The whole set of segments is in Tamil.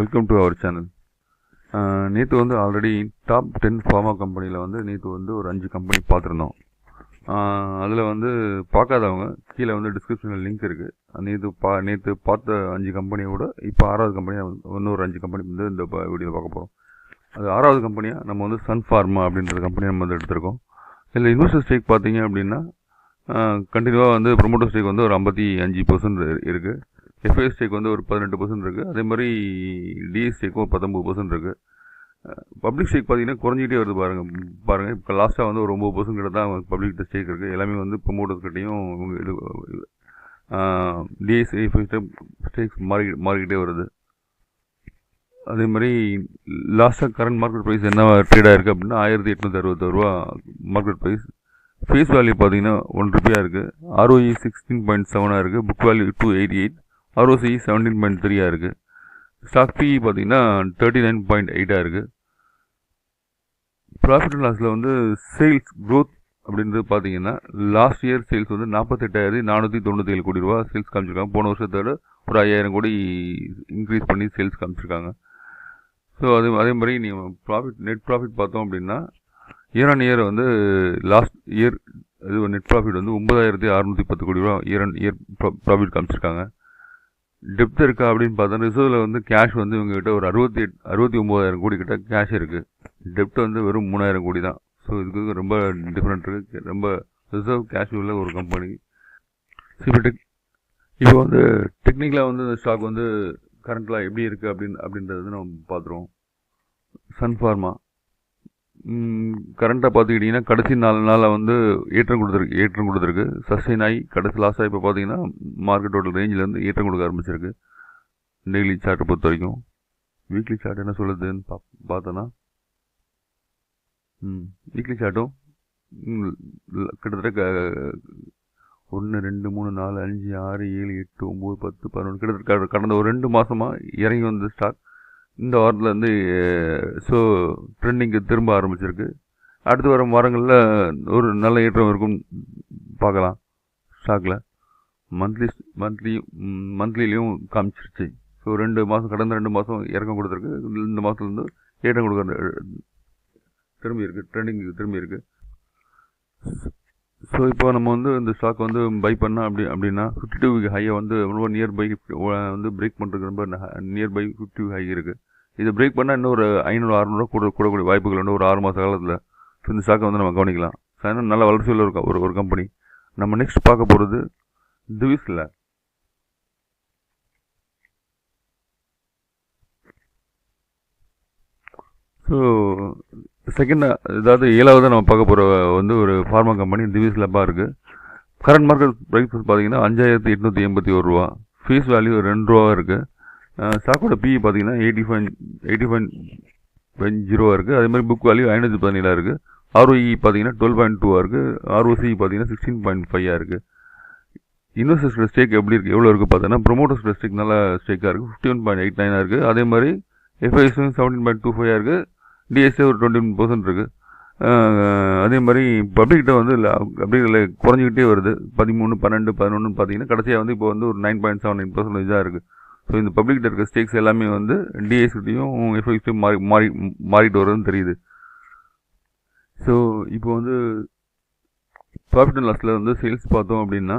Welcome to our channel. நேற்று வந்து ஆல்ரெடி டாப் 10 ஃபார்மா கம்பெனியில் வந்து நேற்று வந்து ஒரு 5 கம்பெனி பார்த்துருந்தோம். அதில் வந்து பார்க்காதவங்க கீழே வந்து டிஸ்கிரிப்ஷனில் லிங்க் இருக்குது. நேற்று பார்த்த 5 கம்பெனியோட இப்போ 6வது கம்பெனியாக இன்னொரு 5 கம்பெனி வந்து இந்த வீடியோவில் பார்க்க போகிறோம். அது 6வது கம்பெனியாக நம்ம வந்து சன் ஃபார்மா அப்படின்ற கம்பெனி நம்ம வந்து எடுத்திருக்கோம். இதில் இன்வெஸ்டர் ஸ்டேக் பார்த்தீங்க அப்படின்னா கண்டினியூவாக வந்து ப்ரொமோட்டர் ஸ்டேக் வந்து ஒரு 55% இருக்குது. எஃப்ஐஎஸ் ஸ்டேக் வந்து ஒரு 18% இருக்குது. அதே மாதிரி டிஎஸ் ஸ்டேக்கும் ஒரு 19% இருக்குது. பப்ளிக் ஸ்டேக் பார்த்தீங்கன்னா குறைஞ்சிக்கிட்டே வருது பாருங்கள். இப்போ லாஸ்ட்டாக வந்து ஒரு 9% கிட்ட தான் பப்ளிக் ஸ்டேக் இருக்குது. எல்லாமே வந்து ப்ரொமோட்டர்ஸ் கிட்டையும் இது டிஎஸ் எஃப்ஐஎஸ் ஸ்டேக்ஸ் மாறிக்கிட்டே வருது. அதே மாதிரி லாஸ்ட்டாக கரண்ட் மார்க்கெட் ப்ரைஸ் என்ன ட்ரேடாக இருக்குது அப்படின்னா 1861 ரூபா மார்க்கெட் ப்ரைஸ். ஃபேஸ் வேல்யூ பார்த்தீங்கன்னா ₹1 இருக்குது. ROE 16.7 இருக்குது. Book value 288. ROCE 17.3 இருக்குது. ஸ்டாக் PE பார்த்தீங்கன்னா 39.8 இருக்குது. ப்ராஃபிட் அண்ட் லாஸில் வந்து சேல்ஸ் க்ரோத் அப்படின்றது பார்த்தீங்கன்னா லாஸ்ட் இயர் சேல்ஸ் வந்து 48,497 கோடி ரூபா சேல்ஸ் காமிச்சிருக்காங்க. போன வருஷத்தோட ஒரு 5,000 கோடி இன்க்ரீஸ் பண்ணி சேல்ஸ் காமிச்சிருக்காங்க. ஸோ அதே மாதிரி நீங்கள் நெட் ப்ராஃபிட் பார்த்தோம் அப்படின்னா இயர் ஆன் இயர் வந்து லாஸ்ட் இயர் இது நெட் ப்ராஃபிட் வந்து 9,610 கோடி ரூபா இயர் ப்ராஃபிட் காமிச்சிருக்காங்க. டெப்த் இருக்கா அப்படின்னு பார்த்தா ரிசர்வில் வந்து கேஷ் வந்து இவங்ககிட்ட ஒரு 69,000 கோடி கிட்ட கேஷ் இருக்குது. டெப்ட் வந்து வெறும் 3,000 கோடி தான். ஸோ இதுக்கு ரொம்ப டிஃப்ரெண்ட் இருக்குது. ரொம்ப ரிசர்வ் கேஷ் உள்ள ஒரு கம்பெனி. இப்போ வந்து டெக்னிக்கலாக வந்து இந்த ஸ்டாக் வந்து கரண்ட்லாம் எப்படி இருக்குது அப்படின்றது வந்து நம்ம பார்த்துருவோம். சன் ஃபார்மா கரண்ட்டாக பார்த்துக்கிட்டிங்கன்னா கடைசி 4 நாளில் வந்து ஏற்றம் கொடுத்துருக்கு. சஸ்டெயின் ஆகி கடைசி லாஸாக இப்போ பார்த்தீங்கன்னா மார்க்கெட்டோட ரேஞ்சிலேருந்து ஏற்றம் கொடுக்க ஆரம்பிச்சிருக்கு. டெய்லி சார்ட்டை பொறுத்த வரைக்கும். வீக்லி சார்ட் என்ன சொல்லுதுன்னு பார்த்தோன்னா வீக்லி சார்ட்டும் கிட்டத்தட்ட 1 2 3 4 5 6 7 8 9 10 11 கிட்டத்தட்ட கடந்த ஒரு 2 மாதமாக இறங்கி வந்த ஸ்டாக் இந்த வாரத்தில் வந்து ஸோ ட்ரெண்டிங்கு திரும்ப ஆரம்பிச்சிருக்கு. அடுத்து வர வாரங்களில் ஒரு நல்ல ஏற்றம் இருக்கும் பார்க்கலாம். ஸ்டாக்கில் மந்த்லிலையும் காமிச்சிருச்சு. ஸோ கடந்த 2 மாதம் இறக்கம் கொடுத்துருக்கு. இந்த மாதத்துலேருந்து ஏற்றம் கொடுக்க திரும்பி இருக்குது. ட்ரெண்டிங்கு திரும்பி இருக்குது. ஸோ இப்போ நம்ம வந்து இந்த ஸ்டாக் வந்து பை பண்ணால் அப்படின்னா 52 வீக் ஹையை வந்து ரொம்ப நியர்பை வந்து பிரேக் பண்ணுறதுக்கு ரொம்ப நியர்பை 50 ஹை இருக்குது. இதை பிரேக் பண்ணால் இன்னும் ஒரு 500-600 கூடக்கூடிய வாய்ப்புகள் வந்து ஒரு 6 மாத காலத்தில். ஸோ இந்த ஸ்டாக்கை வந்து நம்ம கவனிக்கலாம். ஸோ நல்ல வளர்ச்சி உள்ள ஒரு கம்பெனி. நம்ம நெக்ஸ்ட் பார்க்க போகிறது திவிஸ் லேப். ஸோ அதாவது 7வது நம்ம பார்க்க போகிற வந்து ஒரு ஃபார்மா கம்பெனி திவிஸ் லேப்பாக இருக்குது. கரண்ட் மார்க்கெட் ப்ரைஸ் பார்த்தீங்கன்னா 5,881 ரூபா. ஃபேஸ் வேல்யூ ₹2 இருக்குது. ஸ்டாக்கோட PE பார்த்தீங்கன்னா 85.0 இருக்குது. அதே மாதிரி புக் வேல்யூ 517 இருக்குது. ROE பார்த்தீங்கன்னா 12.2 இருக்குது. ROCE பார்த்தீங்கன்னா 16.5 இருக்குது. இன்வெஸ்டர்ஸோட ஸ்டேக் எவ்வளோ இருக்குது பார்த்தோன்னா ப்ரொமோட்டர்ஸோட ஸ்டேக் நல்ல ஸ்டேக்காக இருக்குது. 51.89 இருக்குது. அதே மாதிரி FIS 17.25 இருக்குது. டிஎஸ்ஏ ஒரு 21% இருக்குது. அதே மாதிரி பப்ளிக்கிட்ட வந்து அப்படியே குறைஞ்சிக்கிட்டே வருது. 13, 12, 11 பார்த்தீங்கன்னா கடைசியாக வந்து இப்போ வந்து ஒரு 9.79% இதாக இருக்குது. ஸோ இந்த பப்ளிக்கிட்ட இருக்க ஸ்டேக்ஸ் எல்லாமே வந்து டிஎஸ்கிட்டையும் எஃப்ஐஸ்டையும் மாறிட்டு வருதுன்னு தெரியுது. ஸோ இப்போ வந்து ப்ராஃபிட் அண்ட் லாஸில் வந்து சேல்ஸ் பார்த்தோம் அப்படின்னா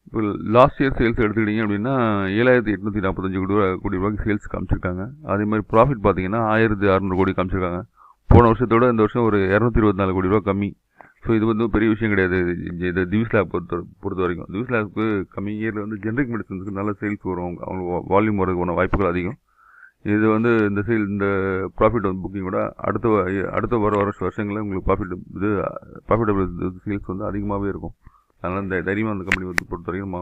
இப்போ லாஸ்ட் இயர் சேல்ஸ் எடுத்துக்கிட்டிங்க அப்படின்னா 7,845 கோடி ரூபாய்க்கு சேல்ஸ் காமிச்சிருக்காங்க. அதே மாதிரி ப்ராஃபிட் பார்த்தீங்கன்னா 1,600 கோடி காமிச்சிருக்காங்க. போன வருஷத்தோட இந்த வருஷம் ஒரு 224 கோடி ரூபா கம்மி. ஸோ இது வந்து பெரிய விஷயம் கிடையாது. இது திவிஸ் லேப் பொறுத்த வரைக்கும். திவிஸ் லேப்புக்கு கம்மி இயரில் வந்து ஜென்ரிக் மெடிசன்ஸுக்கு நல்ல சேல்ஸ் வரும். அவங்க வால்யூம் வரதுக்கான வாய்ப்புகள் அதிகம். இது வந்து இந்த ப்ராஃபிட் வந்து புக்கிங்கோட அடுத்த வர வருஷங்களில் உங்களுக்கு ப்ராஃபிட்டபிள் சேல்ஸ் வந்து அதிகமாகவே இருக்கும். அதனால் இந்த தைரியமாக அந்த கம்பெனி வந்து பொறுத்த வரைக்கும் நம்ம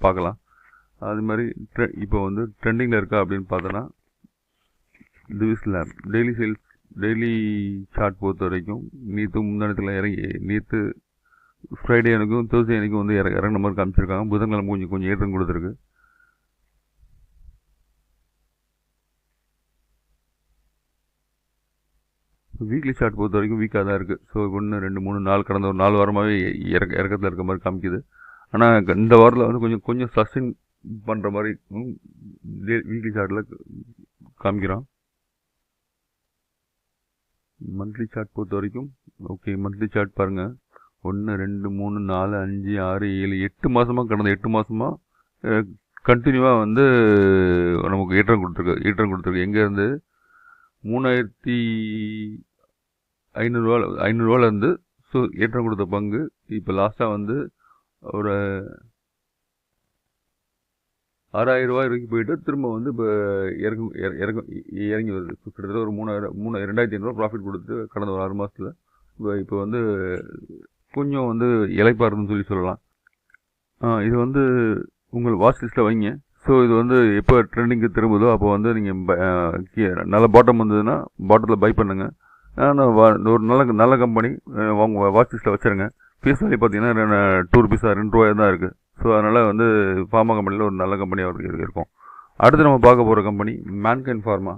பார்க்கலாம். அது மாதிரி இப்போ வந்து ட்ரெண்டிங்கில் இருக்கா அப்படின்னு பார்த்தோன்னா திவிஸ் லேப் டெய்லி சார்ட் பொறுத்த வரைக்கும் நேற்று ஃப்ரைடே எனக்கும் தேர்ஸ்டே எனக்கும் வந்து இறங்கின மாதிரி காமிச்சிருக்காங்க. புதன்கிழமை கொஞ்சம் ஏற்றம் கொடுத்துருக்கு. வீக்லி சார்ட் பொறுத்த வரைக்கும் வீக்காக தான் இருக்குது. ஸோ 1 2 3 4 கடந்த ஒரு 4 வாரமாகவே இறக்கத்தில் இருக்க மாதிரி காமிக்குது. ஆனால் இந்த வாரத்தில் வந்து கொஞ்சம் பண்ணுற மாதிரி வீக்லி சார்ட்டில் காமிக்கிறோம். மந்த்லி சார்ட் பொறுத்த வரைக்கும் ஓகே, மந்த்லி சார்ட் பாருங்கள். 1 2 3 4 5 6 7 8 மாதமாக கடந்த 8 மாதமாக கண்டினியூவாக வந்து நமக்கு ஏற்றம் கொடுத்துருக்கு. எங்கேருந்து 3500 ஸோ ஏற்றம் கொடுத்த பங்கு இப்போ லாஸ்ட்டாக வந்து ஒரு 6000 ரூபாய் வரைக்கும் போயிட்டு திரும்ப வந்து இப்போ இறங்கி வருது. கிட்டத்தட்ட ஒரு 2500 ப்ராஃபிட் கொடுத்து கடந்த ஒரு 6 மாதத்தில் இப்போ வந்து கொஞ்சம் வந்து இலைப்பாருன்னு சொல்லலாம். இது வந்து உங்கள் வாட்ச் லிஸ்ட்டில் வைங்க. ஸோ இது வந்து எப்போ ட்ரெண்டிங்கு திரும்புதோ அப்போ வந்து நீங்கள் நல்ல பாட்டம் வந்ததுன்னா பாட்டத்தில் பை பண்ணுங்கள். ஒரு நல்ல கம்பெனி உங்கள் வாட்ச் லிஸ்ட்டில் வச்சுருங்க. ஃபேஸ் வேல்யூ பார்த்தீங்கன்னா 2 ரூபீஸாக 2 ரூபாய் தான் இருக்குது. ஸோ அதனால் வந்து ஃபார்மா கம்பெனியில் ஒரு நல்ல கம்பெனியாக இருக்கும். அடுத்து நம்ம பார்க்க போகிற கம்பெனி மேன்கைண்ட் ஃபார்மா.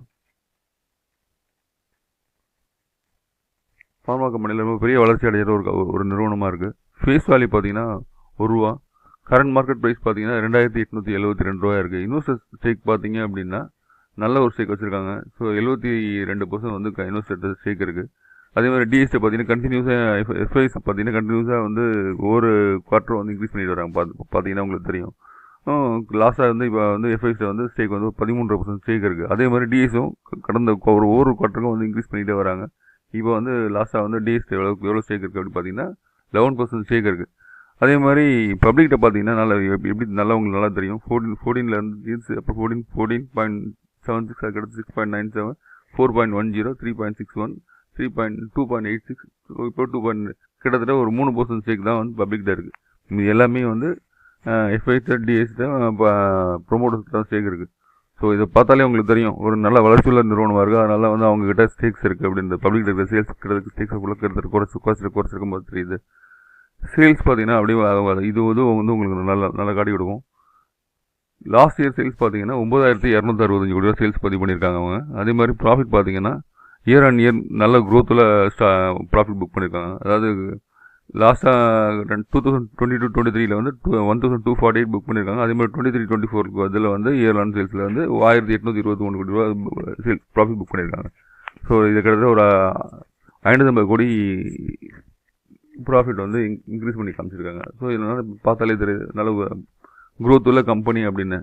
ஃபார்மா கம்பெனியில் ரொம்ப பெரிய வளர்ச்சி அடைகிற ஒரு நிறுவனமாக இருக்குது. ஃபேஸ் வேல்யூ பார்த்தீங்கன்னா 1 ரூபா. கரண்ட் மார்க்கெட் ப்ரைஸ் பார்த்தீங்கன்னா 2872 ரூபாய் இருக்குது. இன்வெஸ்டர் ஸ்டேக் பார்த்தீங்க அப்படின்னா நல்ல ஒரு ஸ்டேக் வச்சுருக்காங்க. ஸோ 72% வந்து இன்வெஸ்டர் ஸ்டேக் இருக்குது. அதே மாதிரி டிஎஸ்டி பார்த்தீங்கன்னா கண்டினியூஸாக எஃப்ஐஸ் பார்த்தீங்கன்னா கண்டினியூஸாக வந்து ஒவ்வொரு குவார்ட்டரும் வந்து இன்க்ரீஸ் பண்ணிட்டு வராங்க. பார்த்தீங்கன்னா உங்களுக்கு தெரியும். லாஸ்ட்டாக வந்து இப்போ வந்து எஃப்ஐஸில் வந்து ஸ்டேக் வந்து 13% ஸ்டேக் இருக்குது. அதே மாதிரி டிஎஸும் கடந்த ஒவ்வொரு குவார்ட்டருக்கும் வந்து இன்க்ரீஸ் பண்ணிகிட்டே வராங்க. இப்போ வந்து லாஸ்ட்டாக வந்து டிஎஸ்டி எவ்வளோ ஸ்டேக் இருக்குது அப்படின்னு பார்த்தீங்கன்னா 11% ஸ்டேக் இருக்குது. அதே மாதிரி பப்ளிக்கிட்ட பார்த்தீங்கன்னா எப்படி நல்லா உங்களுக்கு நல்லா தெரியும். 14 அப்போ 14.76 அதுக்கடுத்து 6.97 4.10 3.61 3.2.86 இப்போ 2. கிட்டத்தட்ட ஒரு 3% ஸ்டேக் தான் வந்து பப்ளிக்கிட்ட இருக்குது. இது எல்லாமே வந்து எஃப்ஐட்ட டிஎஸ்ட ப்ரொமோட்டர்ஸ் தான் ஸ்டேக் இருக்குது. ஸோ இதை பார்த்தாலே உங்களுக்கு தெரியும் ஒரு நல்ல வளர்ச்சியுள்ள நிறுவனமாக இருக்குது. அதனால வந்து அவங்ககிட்ட ஸ்டேக்ஸ் இருக்குது அப்படின்ற பப்ளிக் இருக்கிற சேல்ஸ் கிட்டத்தட்ட ஸ்டேக்ஸை குறைச்சிருக்கும் போது தெரியுது. சேல்ஸ் பார்த்தீங்கன்னா அப்படியே இது வந்து உங்களுக்கு நல்ல காட்டி கொடுக்கும். லாஸ்ட் இயர் சேல்ஸ் பார்த்தீங்கன்னா 9265 கோடி ரூபா சேல்ஸ் பதிவு பண்ணியிருக்காங்க அவங்க. அதே மாதிரி ப்ராஃபிட் பார்த்தீங்கன்னா இயர் ஆன் இயர் நல்ல க்ரோத்தில் ப்ராஃபிட் புக் பண்ணியிருக்காங்க. அதாவது லாஸ்ட்டாக 2022-23 வந்து 1248 புக் பண்ணியிருக்காங்க. அதே மாதிரி 23-24 அதில் வந்து இயர் ஆன் சேல்ஸில் வந்து 1821 கோடி ரூபா சேல்ஸ் ப்ராஃபிட் புக் பண்ணியிருக்காங்க. ஸோ இது கிட்டத்தட்ட ஒரு 550 கோடி ப்ராஃபிட் வந்து இன்க்ரீஸ் பண்ணி காமிச்சிருக்காங்க. ஸோ இதனால் பார்த்தாலே தெரியுது நல்ல க்ரோத் உள்ள கம்பெனி அப்படின்னு.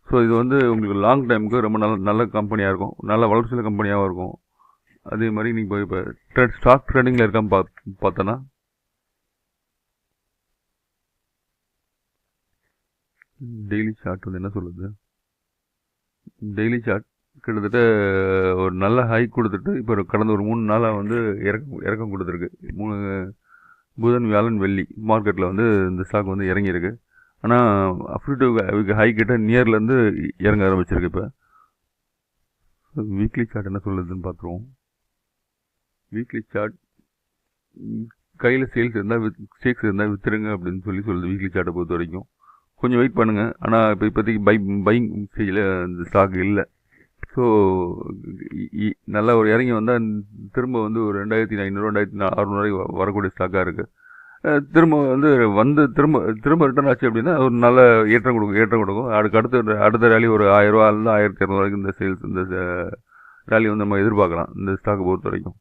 ஸோ இது வந்து உங்களுக்கு லாங் டைமுக்கு ரொம்ப நல்ல கம்பெனியாக இருக்கும், நல்ல வளர்ச்சியுள்ள கம்பெனியாகவும் இருக்கும். அதே மாதிரி நீங்கள் இப்போ ஸ்டாக் ட்ரேடிங்கில் இருக்கான்னு பார்த்தோன்னா டெய்லி சார்ட் வந்து என்ன சொல்லுது, டெய்லி சார்ட் கிட்டத்தட்ட ஒரு நல்ல ஹைக் கொடுத்துட்டு இப்போ கடந்த ஒரு 3 நாளாக வந்து இறக்கம் கொடுத்துருக்கு. புதன் வியாழன் வெள்ளி மார்க்கெட்டில் வந்து இந்த ஸ்டாக் வந்து இறங்கியிருக்கு. ஆனால் அப்ரிட்டிவ் ஹை கிட்ட நியர்லேருந்து இறங்க ஆரம்பிச்சிருக்கு. இப்போ வீக்லி சார்ட் என்ன சொல்லுதுன்னு பார்த்துருவோம். வீக்லி சார்ட் கையில் ஸ்டேக்ஸ் இருந்தால் விற்றுருங்க அப்படின்னு சொல்லுது. வீக்லி சார்ட்டை பொறுத்த வரைக்கும் கொஞ்சம் வெயிட் பண்ணுங்கள். ஆனால் இப்போதைக்கு பையிங் ஸ்டேஜில் இந்த ஸ்டாக் இல்லை. ஸோ நல்லா ஒரு இறங்கி வந்தால் திரும்ப வந்து ஒரு 2500 2600 வரக்கூடிய ஸ்டாக்காக இருக்குது. திரும்ப ரிட்டர்ன் ஆச்சு அப்படின்னா ஒரு நல்ல ஏற்றம் கொடுக்கும். அடுத்த ரேலி ஒரு 1000 ரூபாயிலிருந்து 1200 வரைக்கும் இந்த ரேலி வந்து நம்ம எதிர்பார்க்கலாம் இந்த ஸ்டாக்கை பொறுத்த வரைக்கும்.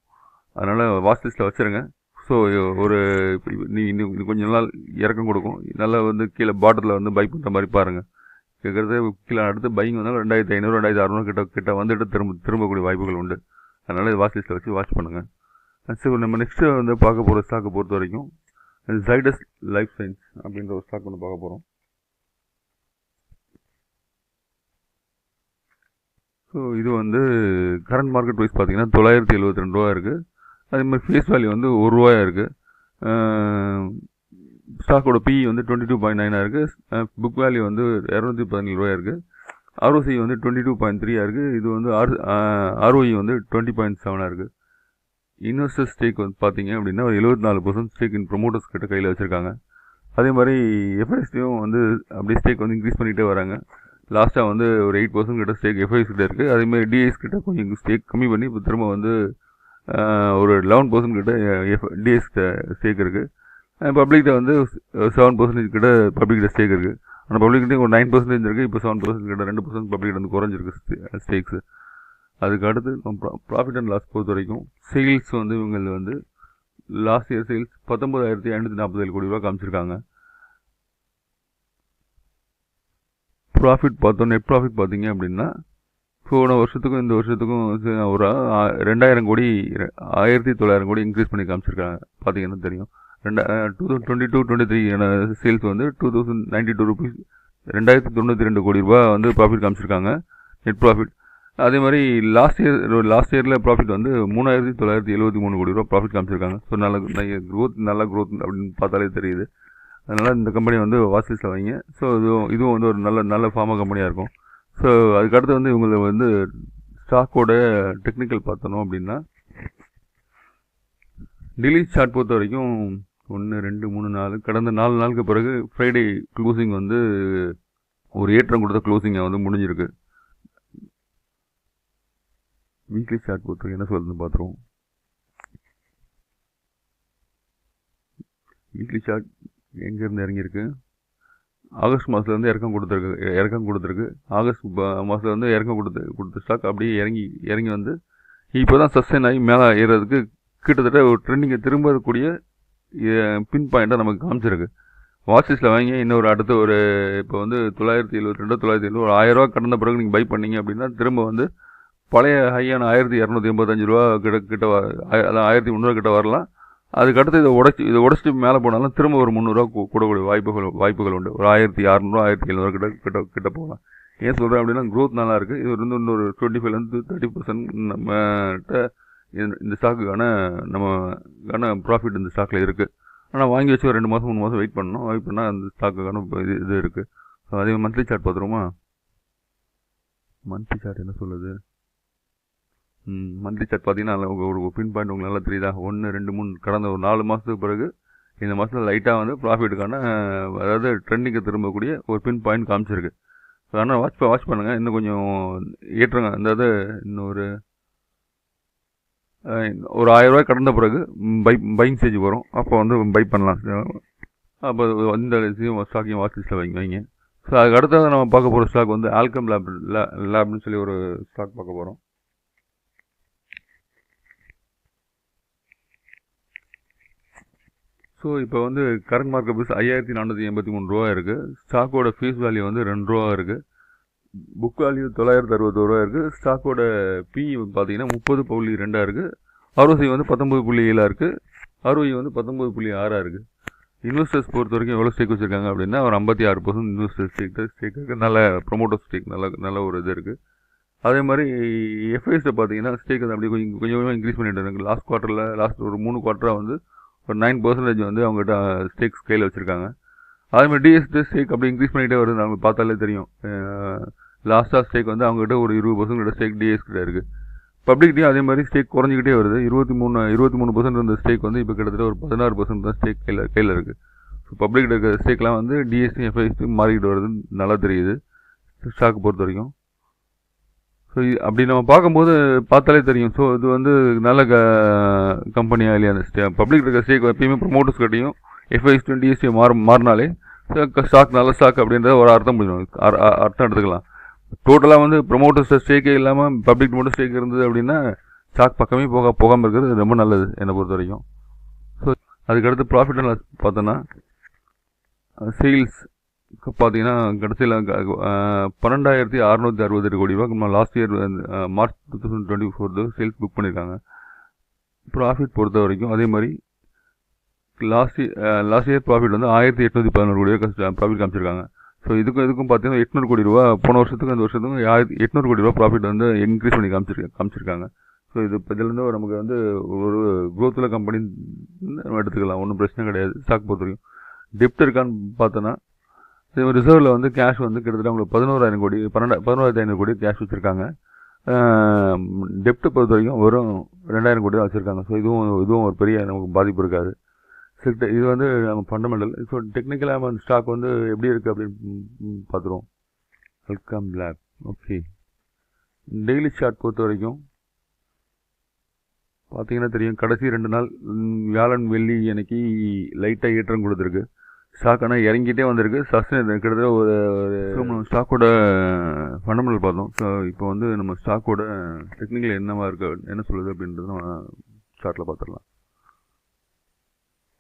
அதனால் வாட்ச் லிஸ்ட்டில் வச்சுருங்க. ஸோ ஒரு இன்னும் கொஞ்சம் நாள் இறக்கம் கொடுக்கும். நல்லா வந்து கீழே பாட்டத்தில் வந்து பை பண்ணுற மாதிரி பாருங்கள். கேட்குறது கீழே அடுத்து பையிங் வந்தாலும் 2500 2600 கிட்ட வந்துட்டு திரும்பக்கூடிய வாய்ப்புகள் உண்டு. அதனால் வாட்ச் லிஸ்ட்டில் வச்சு வாட்ச் பண்ணுங்கள். ஸோ நம்ம நெக்ஸ்ட்டு வந்து பார்க்க போகிற ஸ்டாக்கை பொறுத்த வரைக்கும் ஜைடஸ் லைஃப் சயின்ஸ் அப்படின்ற ஒரு ஸ்டாக் ஒன்று பார்க்க போகிறோம். ஸோ இது வந்து கரண்ட் மார்க்கெட் ப்ரைஸ் பார்த்தீங்கன்னா 972 ரூபா இருக்குது. அதே மாதிரி ஃபேஸ் வேல்யூ வந்து 1 ரூபாயா இருக்குது. ஸ்டாக்கோட பிஇ வந்து 22.9 இருக்குது. புக் வேல்யூ வந்து 217 ரூபாயா இருக்குது. ஆர்ஓசி வந்து 22.3 இருக்குது. இது வந்து ஆர்ஓஇ வந்து 20.7 இருக்குது. இன்வெஸ்டர் ஸ்டேக் வந்து பார்த்தீங்க அப்படின்னா ஒரு 74% ஸ்டேக் ப்ரொமோட்டர்ஸ் கிட்ட கையில் வச்சுருக்காங்க. அதே மாதிரி எஃப்ஐஎஸ்டியும் வந்து அப்படியே ஸ்டேக் வந்து இன்க்ரீஸ் பண்ணிகிட்டே வராங்க. லாஸ்ட்டாக வந்து ஒரு 8% கிட்ட ஸ்டேக் எஃப்ஐஎஸ் கிட்ட இருக்குது. அதேமாதிரி டிஎஸ் கிட்ட கொஞ்சம் ஸ்டேக் கம்மி பண்ணி இப்போ திரும்ப வந்து ஒரு 11% கிட்ட டிஎஸ் ஸ்டேக் இருக்குது. பப்ளிக்கிட்ட வந்து 7% கிட்ட பப்ளிக்கிட்ட ஸ்டேக் இருக்குது. ஆனால் பப்ளிக்கிட்டே ஒரு 9% இருக்குது. இப்போ 7% கிட்ட 2% பப்ளிக்கிட்ட வந்து குறைஞ்சிருக்கு ஸ்டேக்ஸு. அதுக்கு அடுத்து ப்ராஃபிட் அண்ட் லாஸ் பொறுத்த வரைக்கும் சேல்ஸ் வந்து இவங்க வந்து லாஸ்ட் இயர் சேல்ஸ் 19,547 கோடி ரூபா காமிச்சிருக்காங்க. ப்ராஃபிட் பார்த்தோம், நெட் ப்ராஃபிட் பார்த்தீங்க அப்படின்னா போன வருஷத்துக்கும் இந்த வருஷத்துக்கும் ஒரு 2000 கோடி 1900 கோடி இன்க்ரீஸ் பண்ணி காமிச்சிருக்காங்க. பார்த்தீங்கன்னா தெரியும். 2022-23 சேல்ஸ் வந்து 2092 ரூபீஸ் 2092 கோடி ரூபா வந்து ப்ராஃபிட் காமிச்சிருக்காங்க, நெட் ப்ராஃபிட். அதே மாதிரி லாஸ்ட் இயரில் ப்ராஃபிட் வந்து 3973 கோடி ரூபா ப்ராஃபிட் காமிச்சிருக்காங்க. ஸோ நல்ல க்ரோத் அப்படின்னு பார்த்தாலே தெரியுது. அதனால் இந்த கம்பெனி வந்து வாட்ச் லிஸ்ட்டில் வைங்க. ஸோ இதுவும் வந்து ஒரு நல்ல ஃபார்மா கம்பெனியாக இருக்கும். ஸோ அதுக்கடுத்து வந்து இவங்களை வந்து ஸ்டாக்கோட டெக்னிக்கல் பார்த்தணும் அப்படின்னா டெய்லி சார்ட் பொறுத்த வரைக்கும் 1 2 3 4 கடந்த 4 நாளுக்கு பிறகு ஃப்ரைடே க்ளோசிங் வந்து ஒரு ஏற்றம் கொடுத்த க்ளோசிங்கை வந்து முடிஞ்சிருக்கு. வீக்லி சார்ட் பொறுத்த வரைக்கும் என்ன சொல்லுதுன்னு பார்த்துருவோம். வீக்லி சார்ட் எங்கேருந்து இறங்கியிருக்கு? ஆகஸ்ட் மாதத்துலேருந்து இறக்கம் கொடுத்துருக்கு. ஆகஸ்ட் மாதத்தில் வந்து இறக்கம் கொடுத்த ஸ்டாக் அப்படியே இறங்கி வந்து இப்போ தான் சஸ்டெயின் ஆகி மேலே ஏறதுக்கு கிட்டத்தட்ட ஒரு ட்ரெண்டிங்கை திரும்பக்கூடிய பின் பாயிண்ட்டாக நமக்கு காமிச்சிருக்கு. வாட்ச் லிஸ்ட்டில் வாங்கி இன்னொரு அடுத்து ஒரு இப்போ வந்து 972 970 ஒரு 1000 ரூபா கடந்த பிறகு நீங்கள் பை பண்ணீங்க அப்படின்னா திரும்ப வந்து பழைய ஹையான 1285 ரூபா கிட்ட அதான் 1300 கிட்ட வரலாம். அதுக்கடுத்து இதை உடச்சிட்டு மேலே போனாலும் திரும்ப ஒரு 300 ரூபா கூடக்கூடிய வாய்ப்புகள் உண்டு. ஒரு 1600 1700 கிட்ட போகலாம். ஏன் சொல்கிறேன் அப்படின்னா க்ரோத் நல்லா இருக்குது. இது வந்து இன்னொரு 25-30% நம்மகிட்ட இந்த ஸ்டாக்குக்கான ப்ராஃபிட் இந்த ஸ்டாக்கில் இருக்குது. ஆனால் வாங்கி வச்சு ஒரு 2 மாதம் 3 மாதம் வெயிட் பண்ணால் அந்த ஸ்டாக்குக்கான இது இருக்குது. ஸோ அதே மந்த்லி சார்ட் பார்த்துருவோமா? மந்த்லி சார்ட் என்ன சொல்லுது? மந்த்லி சார்ட் பார்த்தீங்கன்னா ஒரு பின் பாயிண்ட் உங்களுக்கு நல்லா தெரியுதா? 1 2 3 கடந்த ஒரு 4 மாதத்துக்கு பிறகு இந்த மாதத்தில் லைட்டாக வந்து ப்ராஃபிட்டுக்கான அதாவது ட்ரெண்டிங்கை திரும்பக்கூடிய ஒரு பின் பாயிண்ட் காமிச்சிருக்கு. ஆனால் வாட்ச் பண்ணுங்கள். இன்னும் கொஞ்சம் ஏற்றுங்க. அதாவது இன்னொரு 1000 ரூபாய் கடந்த பிறகு பைங் ஸ்டேஜ் வரும். அப்போ வந்து பை பண்ணலாம். அப்போ இந்த ஸ்டாக்கையும் வாட்ச் லிஸ்ட்டில் வைங்க. ஸோ அதுக்கு அடுத்தது நம்ம பார்க்க போகிற ஸ்டாக் வந்து ஆல்கம் லேப்னு சொல்லி ஒரு ஸ்டாக் பார்க்க போகிறோம். ஸோ இப்போ வந்து கரண்ட் மார்க்கெட் ப்ரைஸ் 5483 ரூபா இருக்குது. ஸ்டாக்கோட ஃபேஸ் வேல்யூ வந்து 2 ரூபா இருக்குது. புக் வேல்யூ 961 ரூபா இருக்குது. ஸ்டாக்கோட பி பார்த்தீங்கன்னா 30.2 இருக்குது. ROC வந்து 19.7 இருக்குது. ROE வந்து 19.6 இருக்குது. இன்வெஸ்டர்ஸ் பொறுத்த வரைக்கும் எவ்வளோ ஸ்டேக் வச்சுருக்காங்க அப்படின்னா ஒரு 56% இன்வெஸ்டர் ஸ்டேக் இருக்குது. நல்ல ப்ரொமோட்டர் ஸ்டேக் நல்ல ஒரு இது இருக்குது. அதே மாதிரி எஃப்ஐஎஸ்ட்டை பார்த்தீங்கன்னா ஸ்டேக் வந்து அப்படியே கொஞ்சம் இன்க்ரீஸ் பண்ணிட்டு இருக்காங்க. லாஸ்ட் ஒரு 3 குவார்ட்டராக வந்து ஒரு 9% வந்து அவங்ககிட்ட ஸ்டேக்ஸ் கையில் வச்சுருக்காங்க. அதேமாதிரி டிஎஸ்டி ஸ்டேக் அப்படி இன்க்ரீஸ் பண்ணிகிட்டே வருது. அவங்க பார்த்தாலே தெரியும். லாஸ்ட்டாக ஸ்டேக் வந்து அவங்ககிட்ட ஒரு 20% கிட்ட ஸ்டேக் டிஎஸ் கிட்ட இருக்குது. பப்ளிக்டையும் அதே மாதிரி ஸ்டேக் குறைஞ்சிக்கிட்டே வருது. 23% இருந்த ஸ்டேக் வந்து இப்போ கிட்டத்தட்ட ஒரு 16% தான் ஸ்டேக் கையில் இருக்குது. ஸோ பப்ளிக்கிட்ட இருக்கிற ஸ்டேக்லாம் வந்து டிஎஸ்டி எஃப்ஐஎஸ்டி மாறிக்கிட்டு வருது, நல்லா தெரியுது ஸ்டாக் பொறுத்த வரைக்கும். ஸோ அப்படி நம்ம பார்க்கும்போது பார்த்தாலே தெரியும். ஸோ இது வந்து நல்ல கம்பெனியாக இல்லையா? பப்ளிக் இருக்கிற ஸ்டேக் எப்பயுமே ப்ரொமோட்டர்ஸ் கட்டியும் எஃப்ஐஎஸ்டி டிஎஸ்டி மாறினாலே ஸ்டாக் நல்ல ஸ்டாக் அப்படின்றத ஒரு அர்த்தம் எடுத்துக்கலாம். டோட்டலாக வந்து ப்ரொமோட்டர்ஸ் ஸ்டேக்கே இல்லாமல் பப்ளிக் மட்டும் ஸ்டேக் இருந்தது அப்படின்னா ஸ்டாக் பக்கமே போகாமல் இருக்கிறது ரொம்ப நல்லது என்னை பொறுத்த வரைக்கும். ஸோ அதுக்கடுத்து ப்ராஃபிட் அண்ட் லாஸ் பார்த்தோன்னா சேல்ஸ் பார்த்தீங்கன்னா கடைசியில் 12,668 கோடி ரூபா last year March 2024 sales book பண்ணியிருக்காங்க. ப்ராஃபிட் பொறுத்த வரைக்கும் அதே மாதிரி லாஸ்ட் இயர் ப்ராஃபிட் வந்து 1,811 கோடி ரூபா ப்ராஃபிட் காமிச்சிருக்காங்க. ஸோ இதுக்கும் பார்த்தீங்கன்னா 800 கோடி ரூபா போன வருஷத்துக்கும் இந்த வருஷத்துக்கும் 800 கோடி ரூபா ப்ராஃபிட் வந்து இன்க்ரீஸ் பண்ணி காமிச்சிருக்காங்க. ஸோ இதுலேருந்து நமக்கு வந்து ஒரு க்ரோத்தில் கம்பெனி நம்ம எடுத்துக்கலாம், ஒன்றும் பிரச்சனை கிடையாது. ஸ்டாக் பொறுத்த வரைக்கும் டெப்ட் இருக்கான்னு பார்த்தோன்னா ரிசர்வில் வந்து கேஷ் வந்து கிட்டத்தட்ட அவங்களுக்கு 11,500 கோடி கேஷ் வச்சுருக்காங்க. டெப்ட்டை பொறுத்த வரைக்கும் வெறும் 2,000 கோடி தான் வச்சுருக்காங்க. ஸோ இதுவும் ஒரு பெரிய நமக்கு பாதிப்பு இருக்காது. இது வந்து நம்ம ஃபண்டமெண்டல். ஸோ டெக்னிக்கலாக நம்ம ஸ்டாக் வந்து எப்படி இருக்குது அப்படின்னு பார்த்துருவோம். Welcome lab. Okay, daily chart பொறுத்த வரைக்கும் பார்த்தீங்கன்னா தெரியும், கடைசி 2 நாள் வியாழன் வெள்ளி அன்னைக்கு லைட்டாக ஏற்றம் கொடுத்துருக்கு. ஸ்டாக் ஆனால் இறங்கிட்டே வந்திருக்கு. சஸ்டைன் கிட்டத்தட்ட ஒரு நம்ம ஸ்டாக்கோட ஃபண்டமெண்டல் பார்த்தோம். ஸோ இப்போ வந்து நம்ம ஸ்டாக்கோட டெக்னிக்கல் என்னவா இருக்கு, என்ன சொல்லுது அப்படின்றது நம்ம சார்ட்டில் பார்த்துடலாம்.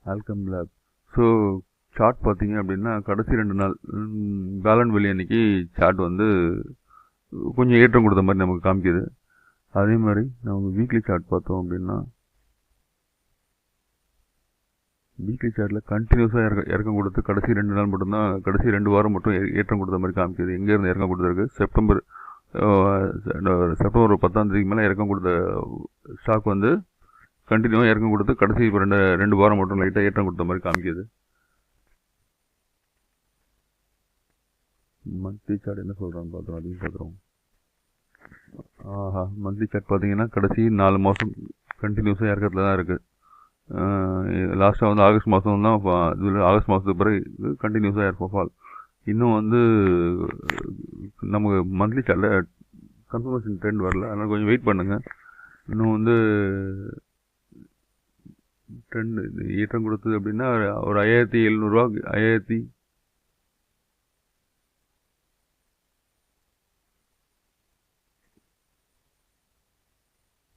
ஆல்கம் லேப். ஸோ சார்ட் பார்த்தீங்க அப்படின்னா கடைசி 2 நாள் வியாழன் வெள்ளி அன்னைக்கு சார்ட் வந்து கொஞ்சம் ஏற்றம் கொடுத்த மாதிரி நமக்கு காமிக்குது. அதே மாதிரி நம்ம வீக்லி சார்ட் பார்த்தோம் அப்படின்னா வீக்லி சார்ட்டில் கண்டினியூஸாக இறக்கம் கொடுத்து கடைசி 2 நாள் மட்டும்தான், கடைசி 2 வாரம் மட்டும் ஏற்றம் கொடுத்த மாதிரி காமிக்குது. எங்கேருந்து இறக்கம் கொடுத்துருக்கு, செப்டம்பர் 10 மேலே இறக்கம் கொடுத்த ஸ்டாக் வந்து கண்டினியூவாக இறக்கம் கொடுத்து கடைசி 2 வாரம் மட்டும் லைட்டாக ஏற்றம் கொடுத்த மாதிரி காமிக்குது. மந்த்லி சார்ட் என்ன சொல்கிறான்னு பார்த்தோம், அதையும் பார்க்குறோம். மந்த்லி சார்ட் பார்த்தீங்கன்னா கடைசி 4 மாதம் கண்டினியூஸாக இறக்கத்தில் தான் இருக்குது. லாஸ்ட்டாக வந்து ஆகஸ்ட் மாதம் தான், இதில் ஆகஸ்ட் மாதத்துக்கு பிறகு கண்டினியூஸாக இருக்கும் ஃபால். இன்னும் வந்து நமக்கு மந்த்லி சார்ட்டில் கன்ஃபர்மேஷன் ட்ரெண்ட் வரல, அதனால் கொஞ்சம் வெயிட் பண்ணுங்கள். இன்னும் வந்து ட்ரெண்ட் ஏற்றம் கொடுத்தது அப்படின்னா ஒரு 5700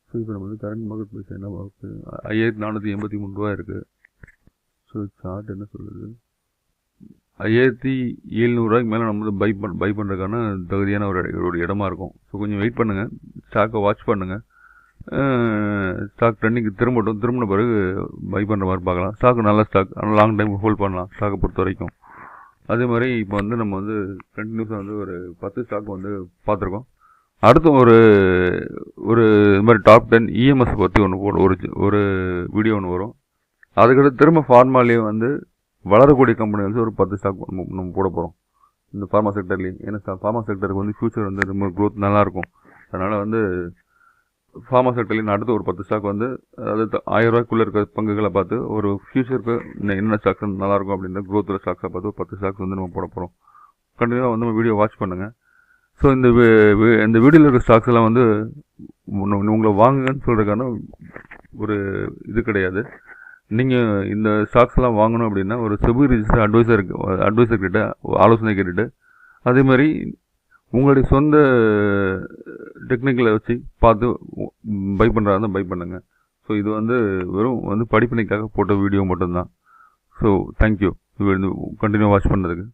ஸோ இப்போ நம்ம வந்து கரண்ட் மார்க்கெட் ப்ரைஸ் என்ன 5483 இருக்குது. ஸோ சார்ட் என்ன சொல்லுது, 5700 மேலே நம்ம வந்து பை பண்ணுறதுக்கான தகுதியான ஒரு இடமா இருக்கும். ஸோ கொஞ்சம் வெயிட் பண்ணுங்கள், ஸ்டாக்கை வாட்ச் பண்ணுங்கள். ஸ்டாக் ட்ரெண்டிங் திரும்பின பிறகு பை பண்ணுற மாதிரி பார்க்கலாம். ஸ்டாக் நல்ல ஸ்டாக், ஆனால் லாங் டைம் ஹோல்ட் பண்ணலாம் ஸ்டாக்கை பொறுத்த வரைக்கும். அதே மாதிரி இப்போ வந்து நம்ம வந்து கண்டினியூஸாக வந்து ஒரு 10 ஸ்டாக் வந்து பார்த்துருக்கோம். அடுத்து ஒரு இது மாதிரி டாப் 10 இஎம்எஸ் பற்றி ஒரு வீடியோ ஒன்று வரும். அதுக்கடுத்து திரும்ப ஃபார்மாலேயே வந்து வளரக்கூடிய கம்பெனி வந்து ஒரு 10 ஸ்டாக் நம்ம போட போகிறோம் இந்த ஃபார்மா செக்டர்லேயும். ஏன்னா ஃபார்மா செக்டருக்கு வந்து ஃபியூச்சர் வந்து ரொம்ப க்ரோத் நல்லாயிருக்கும். அதனால் வந்து ஃபார்மா செக்டர்லேயும் அடுத்து ஒரு 10 ஸ்டாக் வந்து, அதாவது 1000 ரூபாய்க்குள்ளே இருக்கிற பங்குகளை பார்த்து ஒரு ஃபியூச்சருக்கு என்ன ஸ்டாக்ஸ் நல்லாயிருக்கும் அப்படின்ற க்ரோத்தில் ஸ்டாக்ஸை பார்த்து ஒரு 10 ஸ்டாக்ஸ் வந்து நம்ம போட போகிறோம். கண்டினியூவாக வந்து நம்ம வீடியோ வாட்ச் பண்ணுங்கள். ஸோ இந்த வீடியோவில் இருக்கிற ஸ்டாக்ஸ் எல்லாம் வந்து உங்களை வாங்குங்கன்னு சொல்கிறதுக்கான ஒரு இது கிடையாது. நீங்கள் இந்த ஸ்டாக்ஸ் எல்லாம் வாங்கணும் அப்படின்னா ஒரு செபி ரிஜிஸ்டர் அட்வைசர்கிட்ட ஆலோசனை கேட்டுட்டு, அதே மாதிரி உங்களுடைய சொந்த டெக்னிக்கலை வச்சு பார்த்து பை பண்ணுறாங்க பை பண்ணுங்கள். ஸோ இது வந்து வெறும் வந்து படிப்பினைக்காக போட்ட வீடியோ மட்டும்தான். ஸோ தேங்க்யூ கண்டினியூ வாட்ச் பண்ணுறதுக்கு.